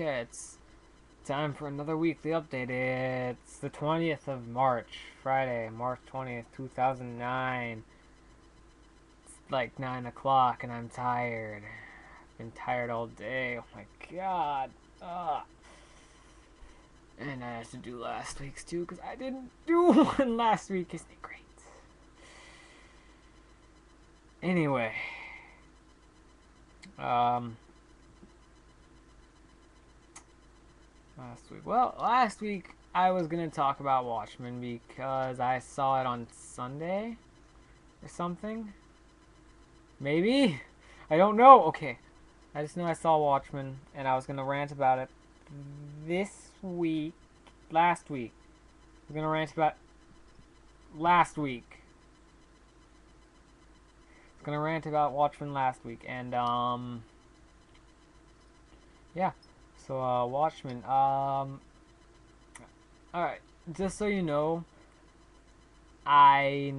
Okay, it's time for another weekly update. It's the 20th of March, Friday, March 20th, 2009. It's like 9 o'clock and I'm tired. I've been tired all day. Oh my god. Ugh. And I have to do last week's too because I didn't do one last week. Isn't it great? Anyway, um, last week I was gonna talk about Watchmen because I saw it on Sunday or something. Maybe? I don't know. Okay. I just know I saw Watchmen and I was gonna rant about it this week. Last week. I was gonna rant about last week. I was gonna rant about Watchmen last week and yeah. So Watchmen. Alright. Just so you know, I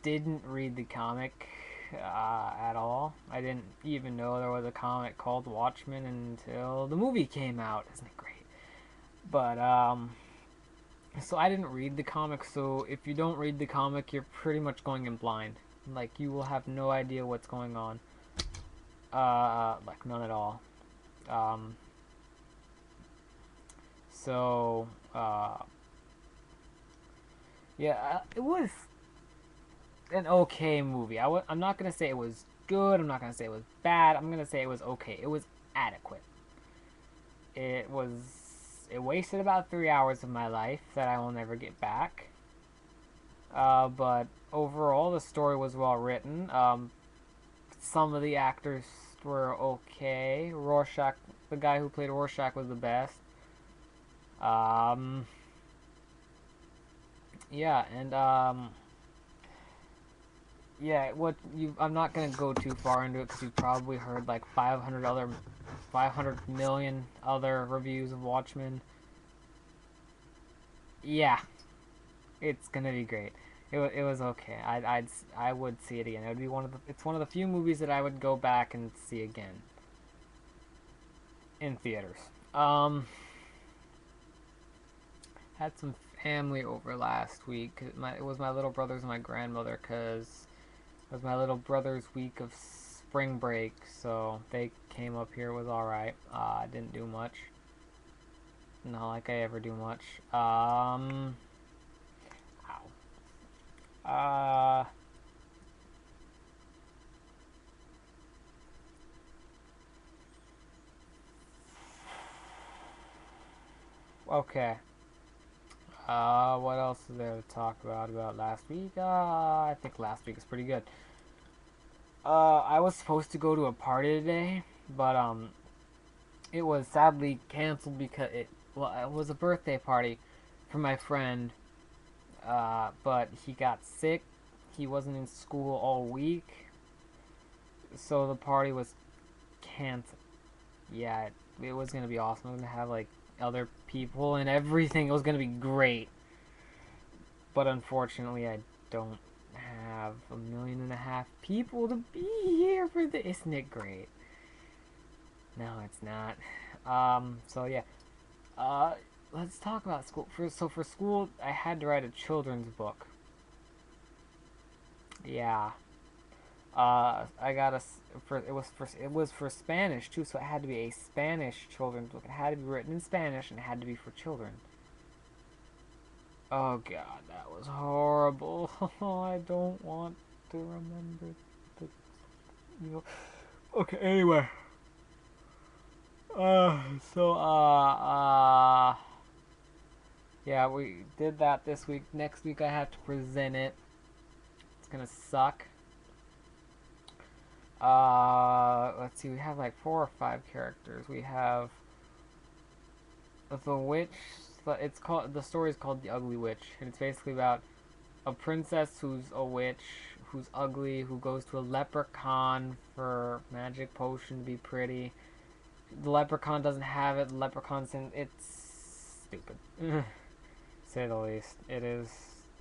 didn't read the comic at all. I didn't even know there was a comic called Watchmen until the movie came out. Isn't it great? But so I didn't read the comic. So if you don't read the comic, you're pretty much going in blind. Like you will have no idea what's going on. Like none at all. Um, so yeah, it was an okay movie. I'm not gonna say it was good. I'm not gonna say it was bad. I'm gonna say it was okay. It was adequate. It was. It wasted about 3 hours of my life that I will never get back. But overall, the story was well written. Some of the actors were okay. Rorschach, the guy who played Rorschach, was the best. Um, yeah, and yeah, what you? I'm not gonna go too far into it because you've probably heard like 500 million other reviews of Watchmen. Yeah, it's gonna be great. It was okay. I would see it again. It would be it's one of the few movies that I would go back and see again in theaters. Um, had some family over last week. It was my little brother's and my grandmother because it was my little brother's week of spring break, so they came up here. It was all right. I didn't do much. Not like I ever do much. Ow. Okay. What else is there to talk about last week? I think last week is pretty good. I was supposed to go to a party today, but it was sadly canceled because it was a birthday party for my friend, but he got sick. He wasn't in school all week, so the party was canceled. Yeah, it was gonna be awesome. I was gonna have like other people and everything. It was gonna be great. But unfortunately, I don't have 1.5 million people to be here for this. Isn't it great? No, it's not. So yeah. Uh, let's talk about school. For school, I had to write a children's book. Yeah. I got it was for Spanish too, so it had to be a Spanish children's book. It had to be written in Spanish and it had to be for children. Oh god, that was horrible. I don't want to remember the, you know. Okay, anyway. So, yeah, we did that this week. Next week I have to present it. It's gonna suck. Let's see, we have like 4 or 5 characters. We have the witch. The story is called The Ugly Witch, and it's basically about a princess who's a witch, who's ugly, who goes to a leprechaun for magic potion to be pretty. The leprechaun doesn't have it. The leprechaun's in. It's stupid, say the least. It is.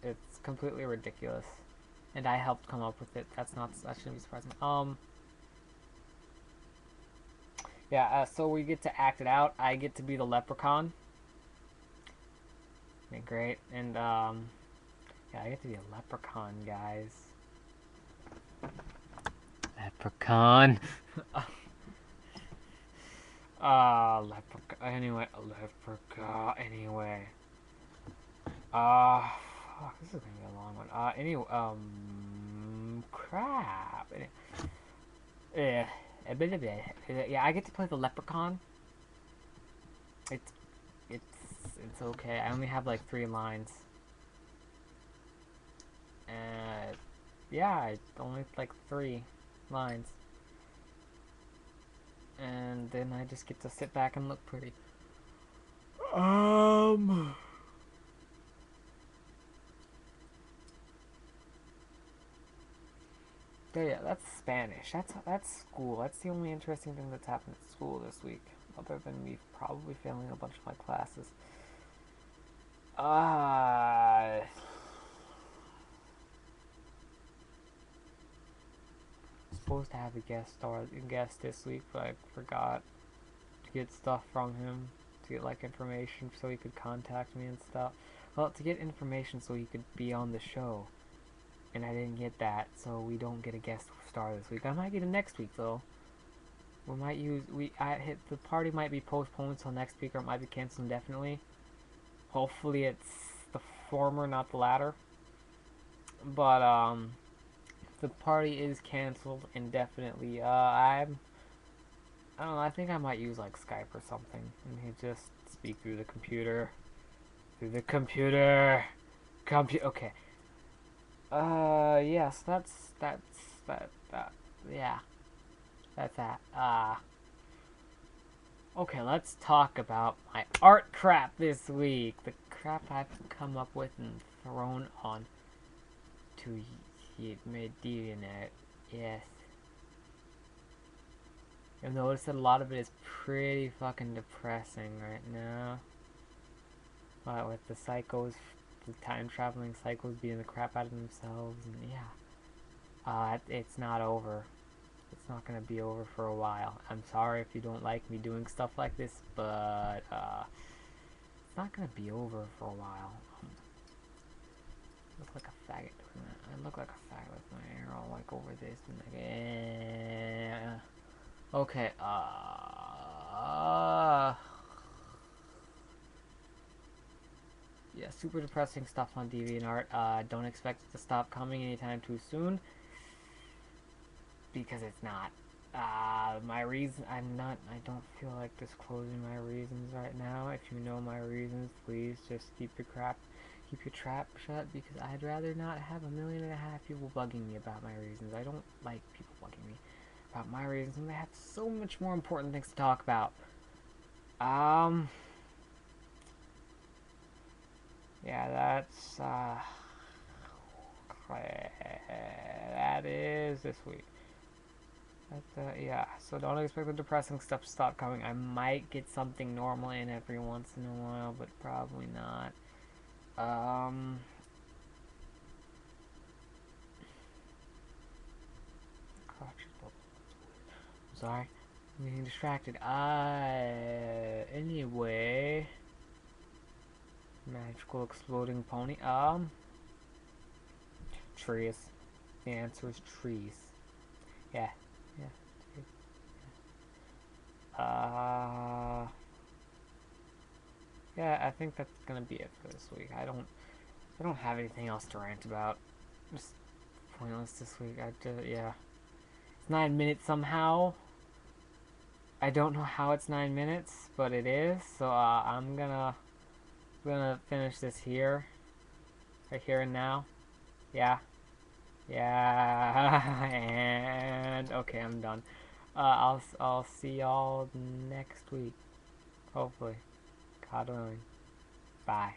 It's completely ridiculous, and I helped come up with it. That shouldn't be surprising. Yeah, so we get to act it out. I get to be the leprechaun. Okay, great. And, yeah, I get to be a leprechaun, guys. Leprechaun. Leprechaun. Anyway, leprechaun. Anyway. Fuck, this is gonna be a long one. Anyway, crap. Yeah, yeah, I get to play the leprechaun. It's, it's okay. I only have like 3 lines. Yeah, it's only like 3 lines. And then I just get to sit back and look pretty. Um. So yeah, that's Spanish. That's school. That's the only interesting thing that's happened at school this week, other than me probably failing a bunch of my classes. Uh Supposed to have a guest this week, but I forgot to get stuff from him, to get like information so he could contact me and stuff. Well, to get information so he could be on the show, and I didn't get that, so we don't get a guest star this week. I might get it next week though. We might use the party might be postponed till next week, or it might be canceled indefinitely. Hopefully it's the former, not the latter. But if the party is canceled indefinitely, I don't know. I think I might use like Skype or something, and he just speak through the computer. Through the computer. Okay. Yes. That. Yeah. That's that. Okay. Let's talk about my art crap this week. The crap I've come up with and thrown on to Medina. Yes. You'll notice that a lot of it is pretty fucking depressing right now. With the psychos, the time traveling psychos beating the crap out of themselves, and yeah. It's not over. It's not gonna be over for a while. I'm sorry if you don't like me doing stuff like this, but it's not gonna be over for a while. I look like a faggot doing that. I look like a faggot with my hair all like over this and like, okay, yeah, super depressing stuff on DeviantArt. Don't expect it to stop coming anytime too soon, because it's not. My reason, I don't feel like disclosing my reasons right now. If you know my reasons, please just keep your trap shut, because I'd rather not have 1.5 million people bugging me about my reasons. I don't like people bugging me about my reasons, and they have so much more important things to talk about. Yeah, that is this week. Yeah, so don't expect the depressing stuff to stop coming. I might get something normal in every once in a while, but probably not. Sorry, I'm getting distracted. Anyway, magical exploding pony. Trees. The answer is trees. Yeah, yeah. Yeah, I think that's gonna be it for this week. I don't have anything else to rant about. Just pointless this week. Yeah. It's 9 minutes somehow. I don't know how it's 9 minutes, but it is. So I'm gonna finish this here, right here and now. Yeah, yeah, and okay, I'm done. I'll see y'all next week, hopefully. God willing. Bye.